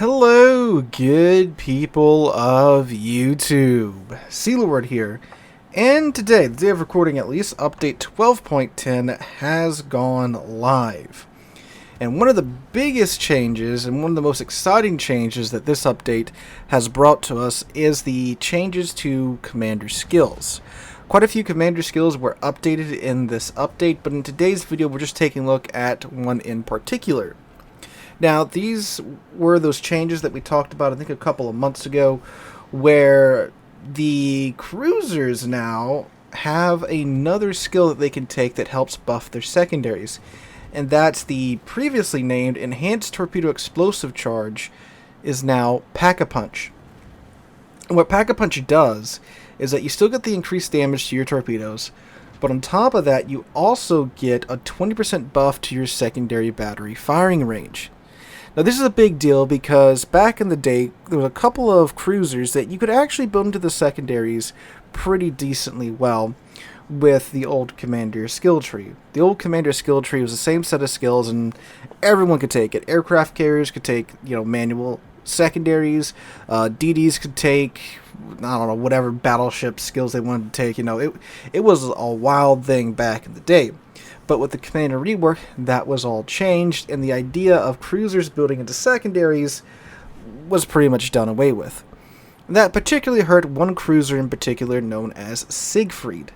Hello, good people of YouTube. Sealord here, and today, the day of recording at least, update 12.10 has gone live. And one of the biggest changes, and one of the most exciting changes that this update has brought to us is the changes to commander skills. Quite a few commander skills were updated in this update, but in today's video we're just taking a look at one in particular. Now, these were those changes that we talked about, I think, a couple of months ago, where the cruisers now have another skill that they can take that helps buff their secondaries. And that's the previously named Enhanced Torpedo Explosive Charge is now Pack-a-Punch. And what Pack-a-Punch does is that you still get the increased damage to your torpedoes, but on top of that, you also get a 20% buff to your secondary battery firing range. Now, this is a big deal because back in the day, there were a couple of cruisers that you could actually build into the secondaries pretty decently well with the old commander skill tree. The old commander skill tree was the same set of skills and everyone could take it. Aircraft carriers could take, manual secondaries. DDs could take, I don't know, whatever battleship skills they wanted to take. It was a wild thing back in the day. But with the commander rework, that was all changed, and the idea of cruisers building into secondaries was pretty much done away with. That particularly hurt one cruiser in particular known as Sig Freed.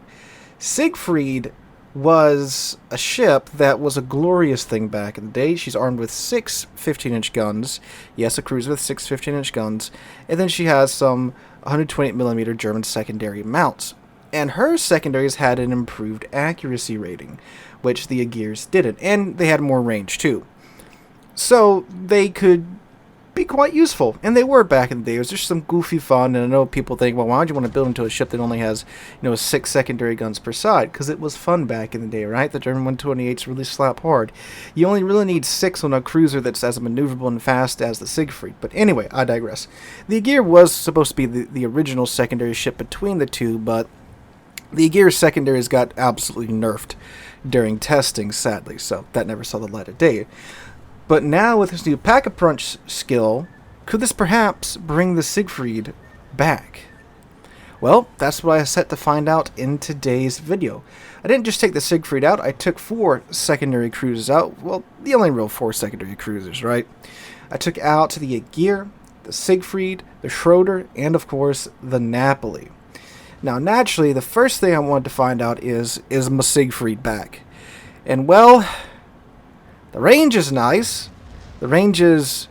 Sig Freed was a ship that was a glorious thing back in the day. She's armed with 6 15-inch guns. Yes, a cruiser with 6 15-inch guns. And then she has some 120mm German secondary mounts. And her secondaries had an improved accuracy rating, which the Aegir's didn't. And they had more range, too. So they could be quite useful. And they were back in the day. It was just some goofy fun. And I know people think, well, why would you want to build into a ship that only has, 6 secondary guns per side? Because it was fun back in the day, right? The German 128s really slap hard. You only really need 6 on a cruiser that's as maneuverable and fast as the Sig Freed. But anyway, I digress. The Aegir was supposed to be the original secondary ship between the two, but the Aegir's secondaries got absolutely nerfed during testing, sadly, so that never saw the light of day. But now with this new Pack-a-Punch skill, could this perhaps bring the Sig Freed back? Well, that's what I set to find out in today's video. I didn't just take the Sig Freed out, I took 4 secondary cruisers out. Well, the only real 4 secondary cruisers, right? I took out the Aegir, the Sig Freed, the Schroer, and of course, the Napoli. Now, naturally, the first thing I wanted to find out is my Sig Freed back? And, well, the range is nice. The range is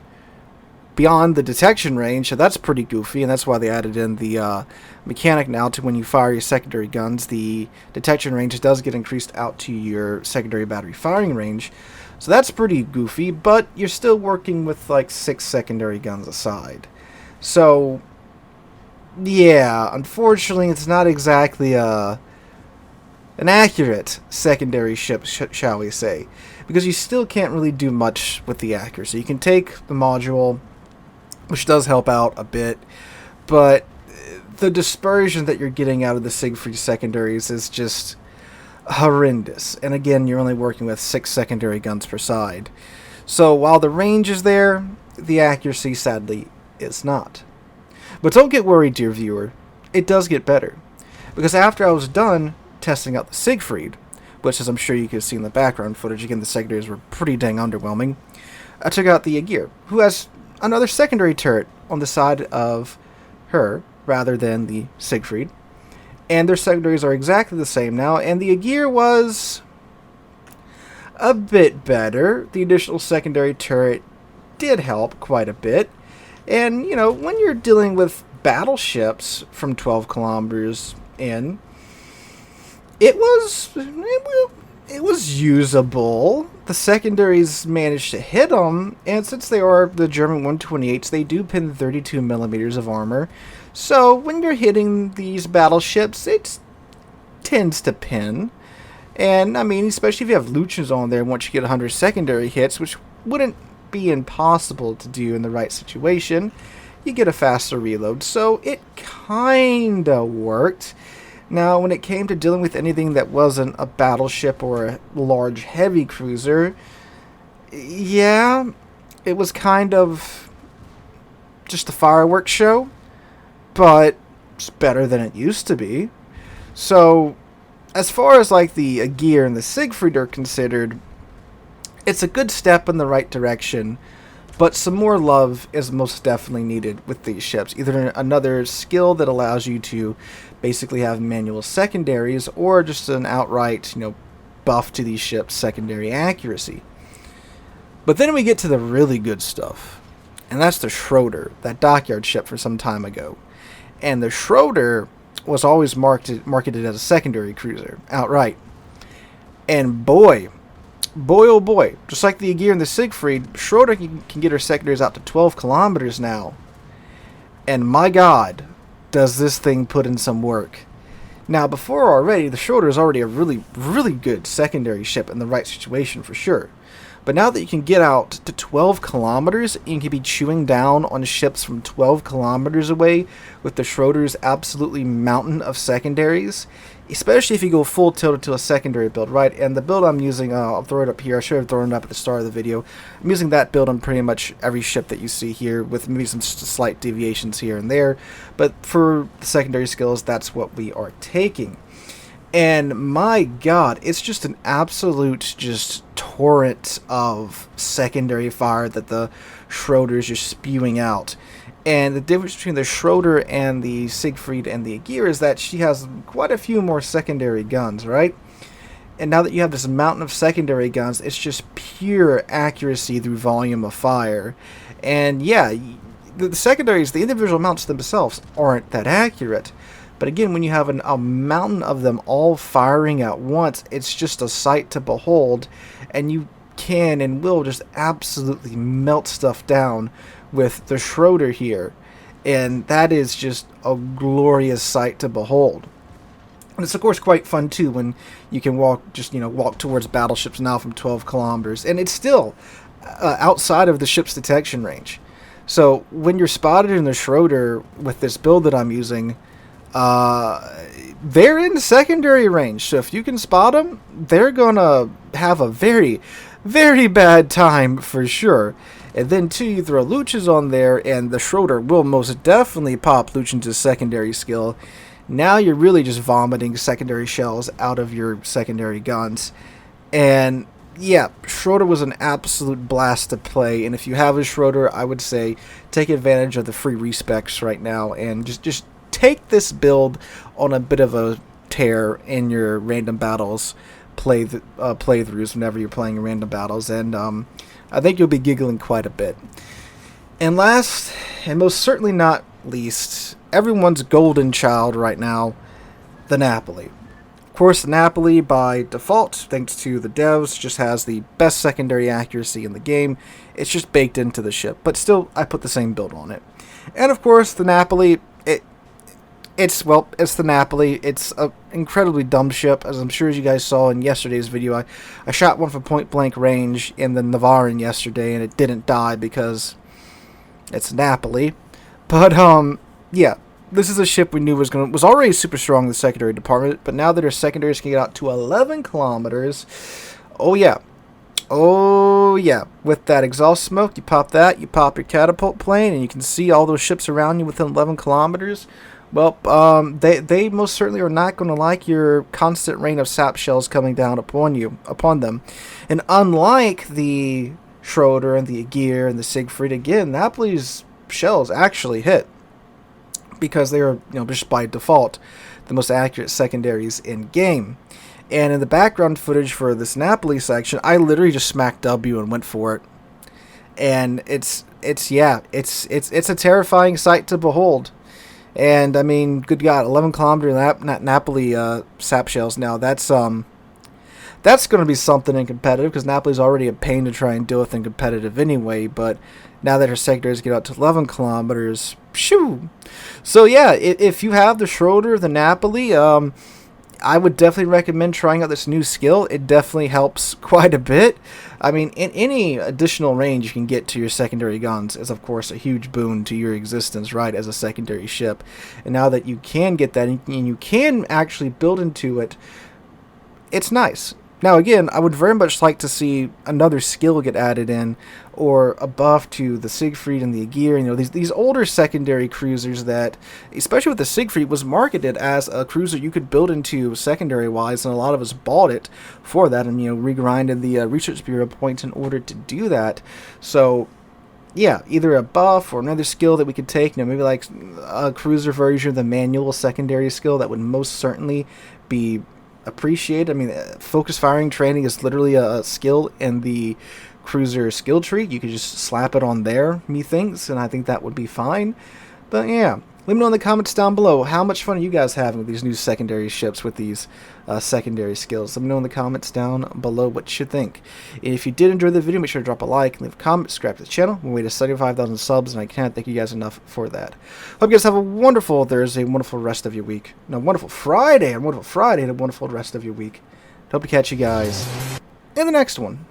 beyond the detection range, so that's pretty goofy, and that's why they added in the mechanic now to when you fire your secondary guns, the detection range does get increased out to your secondary battery firing range. So that's pretty goofy, but you're still working with, 6 secondary guns aside. So yeah, unfortunately, it's not exactly an accurate secondary ship, shall we say, because you still can't really do much with the accuracy. You can take the module, which does help out a bit, but the dispersion that you're getting out of the Sig Freed secondaries is just horrendous. And again, you're only working with 6 secondary guns per side. So while the range is there, the accuracy, sadly, is not. But don't get worried, dear viewer, it does get better. Because after I was done testing out the Sig Freed, which, as I'm sure you can see in the background footage, again, the secondaries were pretty dang underwhelming, I took out the Aegir, who has another secondary turret on the side of her, rather than the Sig Freed. And their secondaries are exactly the same now, and the Aegir was a bit better. The additional secondary turret did help quite a bit. And, when you're dealing with battleships from 12 kilometers in, it was usable. The secondaries managed to hit them, and since they are the German 128s, they do pin 32mm of armor. So when you're hitting these battleships, it tends to pin. And, especially if you have Luchins on there, once you get 100 secondary hits, which wouldn't be impossible to do in the right situation, you get a faster reload. So it kinda worked. Now, when it came to dealing with anything that wasn't a battleship or a large heavy cruiser, yeah, it was kind of just a fireworks show, but it's better than it used to be. So, as far as like the Aegir and the Sig Freed are considered, it's a good step in the right direction, but some more love is most definitely needed with these ships. Either another skill that allows you to basically have manual secondaries, or just an outright, buff to these ships' secondary accuracy. But then we get to the really good stuff, and that's the Schroer, that dockyard ship from some time ago. And the Schroer was always marketed as a secondary cruiser, outright. And boy, oh boy, just like the Aegir and the Sig Freed, Schroer can get her secondaries out to 12 kilometers now. And my god, does this thing put in some work. Now, before already, the Schroer is already a really, really good secondary ship in the right situation for sure. But now that you can get out to 12 kilometers, you can be chewing down on ships from 12 kilometers away with the Schroer's absolutely mountain of secondaries, especially if you go full tilt to a secondary build, right? And the build I'm using, I'll throw it up here. I should have thrown it up at the start of the video. I'm using that build on pretty much every ship that you see here, with maybe some slight deviations here and there. But for the secondary skills, that's what we are taking. And my god, it's just an absolute torrent of secondary fire that the Schroer is just spewing out. And the difference between the Schroer and the Sig Freed and the Aegir is that she has quite a few more secondary guns, right? And now that you have this mountain of secondary guns, it's just pure accuracy through volume of fire. And yeah, the secondaries, the individual mounts themselves, aren't that accurate. But again, when you have a mountain of them all firing at once, it's just a sight to behold, and you can and will just absolutely melt stuff down with the Schroer here, and that is just a glorious sight to behold. And it's of course quite fun too when you can walk towards battleships now from 12 kilometers, and it's still outside of the ship's detection range. So when you're spotted in the Schroer with this build that I'm using, they're in secondary range, so if you can spot them, they're gonna have a very, very bad time for sure. And then too, you throw Luchas on there, and the Schroer will most definitely pop Lucian's secondary skill. Now you're really just vomiting secondary shells out of your secondary guns. And yeah, Schroer was an absolute blast to play, and if you have a Schroer, I would say take advantage of the free respecs right now, and just take this build on a bit of a tear in your random battles playthroughs whenever you're playing random battles, and I think you'll be giggling quite a bit. And last, and most certainly not least, everyone's golden child right now, the Napoli. Of course, the Napoli, by default, thanks to the devs, just has the best secondary accuracy in the game. It's just baked into the ship, but still, I put the same build on it. And of course, the Napoli, it's the Napoli. It's an incredibly dumb ship, as I'm sure as you guys saw in yesterday's video. I shot one from point blank range in the Navarin yesterday, and it didn't die because it's Napoli. But yeah, this is a ship we knew was already super strong in the secondary department, but now that our secondaries can get out to 11 kilometers, oh yeah, with that exhaust smoke, you pop your catapult plane, and you can see all those ships around you within 11 kilometers. Well, they most certainly are not going to like your constant rain of sap shells coming down upon them. And unlike the Schroer and the Aegir and the Sig Freed, again, Napoli's shells actually hit, because they are, just by default, the most accurate secondaries in game. And in the background footage for this Napoli section, I literally just smacked W and went for it. And it's a terrifying sight to behold. And I mean, good God, 11 kilometer Napoli sap shells. Now that's going to be something in competitive, because Napoli's already a pain to try and deal with in competitive anyway. But now that her secondaries get out to 11 kilometers, shoo! So yeah, if you have the Schroer, the Napoli, I would definitely recommend trying out this new skill. It definitely helps quite a bit. I mean, in any additional range you can get to your secondary guns is, of course, a huge boon to your existence, right, as a secondary ship. And now that you can get that, and you can actually build into it, it's nice. Now again, I would very much like to see another skill get added in, or a buff to the Sig Freed and the Gear. You know, these older secondary cruisers that, especially with the Sig Freed, was marketed as a cruiser you could build into secondary wise, and a lot of us bought it for that, and regrinded the Research Bureau points in order to do that. So yeah, either a buff or another skill that we could take, maybe like a cruiser version of the manual secondary skill, that would most certainly be appreciated. I mean, focus firing training is literally a skill in the cruiser skill tree. You could just slap it on there, methinks, and I think that would be fine. But yeah, let me know in the comments down below, how much fun are you guys having with these new secondary ships with these secondary skills. Let me know in the comments down below what you think. If you did enjoy the video, make sure to drop a like, leave a comment, subscribe to the channel. We're way to 75,000 subs, and I can't thank you guys enough for that. Hope you guys have a wonderful Thursday, wonderful rest of your week. No, wonderful Friday, and a wonderful rest of your week. Hope to catch you guys in the next one.